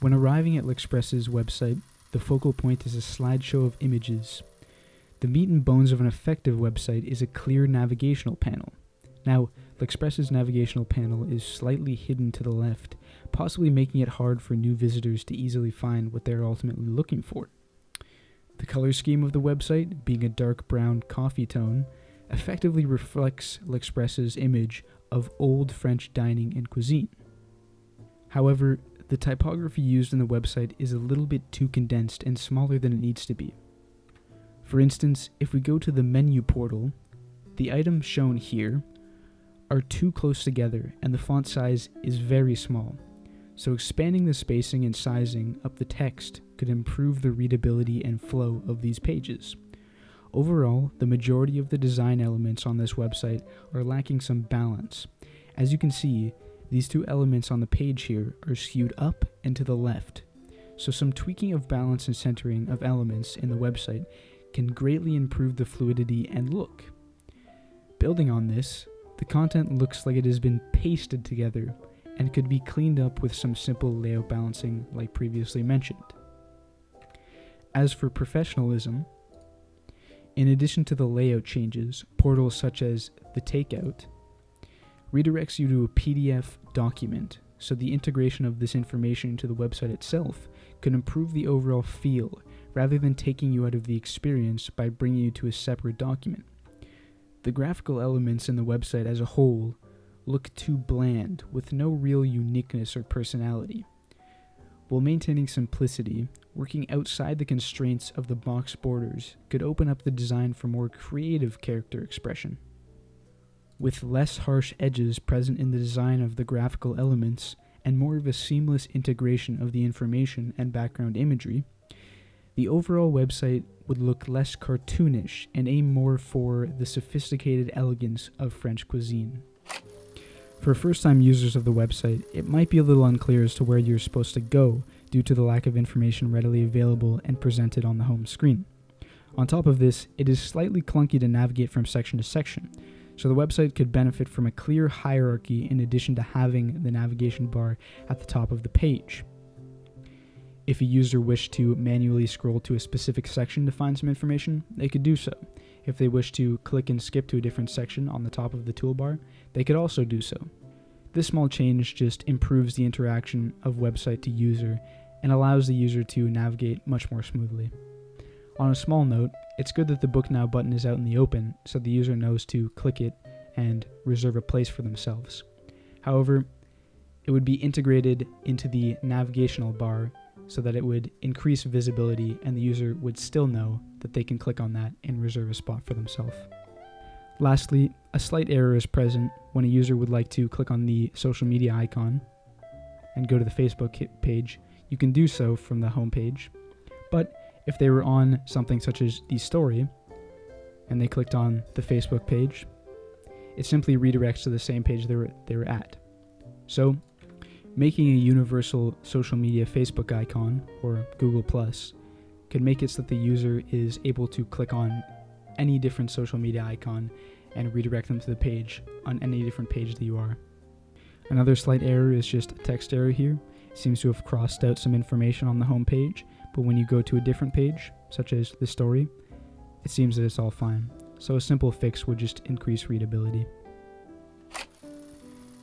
When arriving at L'Express's website, the focal point is a slideshow of images. The meat and bones of an effective website is a clear navigational panel. Now, L'Express's navigational panel is slightly hidden to the left, possibly making it hard for new visitors to easily find what they're ultimately looking for. The color scheme of the website, being a dark brown coffee tone, effectively reflects L'Express's image of old French dining and cuisine. However, the typography used in the website is a little bit too condensed and smaller than it needs to be. For instance, if we go to the menu portal, the items shown here are too close together and the font size is very small, so expanding the spacing and sizing of the text could improve the readability and flow of these pages. Overall, the majority of the design elements on this website are lacking some balance. As you can see, these two elements on the page here are skewed up and to the left, so some tweaking of balance and centering of elements in the website can greatly improve the fluidity and look. Building on this, the content looks like it has been pasted together and could be cleaned up with some simple layout balancing like previously mentioned. As for professionalism, in addition to the layout changes, portals such as the takeout redirects you to a PDF document, so the integration of this information into the website itself could improve the overall feel rather than taking you out of the experience by bringing you to a separate document. The graphical elements in the website as a whole look too bland, with no real uniqueness or personality. While maintaining simplicity, working outside the constraints of the box borders could open up the design for more creative character expression. With less harsh edges present in the design of the graphical elements and more of a seamless integration of the information and background imagery, the overall website would look less cartoonish and aim more for the sophisticated elegance of French cuisine. For first-time users of the website, it might be a little unclear as to where you're supposed to go due to the lack of information readily available and presented on the home screen. On top of this, it is slightly clunky to navigate from section to section, so the website could benefit from a clear hierarchy in addition to having the navigation bar at the top of the page. If a user wished to manually scroll to a specific section to find some information, they could do so. If they wish to click and skip to a different section on the top of the toolbar, they could also do so. This small change just improves the interaction of website to user and allows the user to navigate much more smoothly. On a small note, it's good that the Book Now button is out in the open so the user knows to click it and reserve a place for themselves. However, it would be integrated into the navigational bar so that it would increase visibility and the user would still know that they can click on that and reserve a spot for themselves. Lastly, a slight error is present when a user would like to click on the social media icon and go to the Facebook page. You can do so from the home page, but if they were on something such as the story and they clicked on the Facebook page, it simply redirects to the same page they were at. So, making a universal social media Facebook icon, or Google+, could make it so that the user is able to click on any different social media icon and redirect them to the page on any different page that you are. Another slight error is just a text error here. It seems to have crossed out some information on the home page, but when you go to a different page, such as the story, it seems that it's all fine. So a simple fix would just increase readability.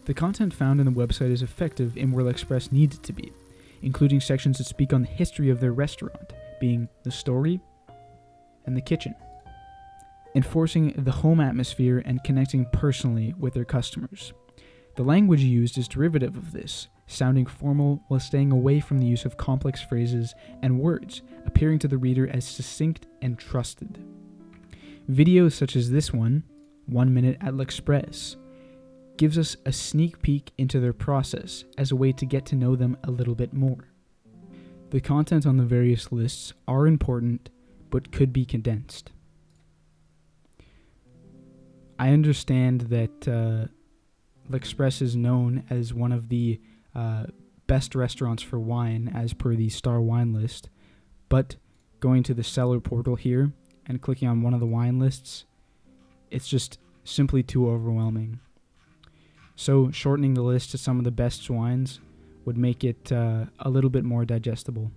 The content found in the website is effective in where L'Express needs it to be, including sections that speak on the history of their restaurant, being the story and the kitchen, enforcing the home atmosphere and connecting personally with their customers. The language used is derivative of this, sounding formal while staying away from the use of complex phrases and words, appearing to the reader as succinct and trusted. Videos such as this one, 1 Minute at L'Express, gives us a sneak peek into their process as a way to get to know them a little bit more. The content on the various lists are important, but could be condensed. I understand that L'Express is known as one of the best restaurants for wine as per the Star Wine list, but going to the seller portal here and clicking on one of the wine lists, it's just simply too overwhelming. So shortening the list to some of the best wines would make it a little bit more digestible.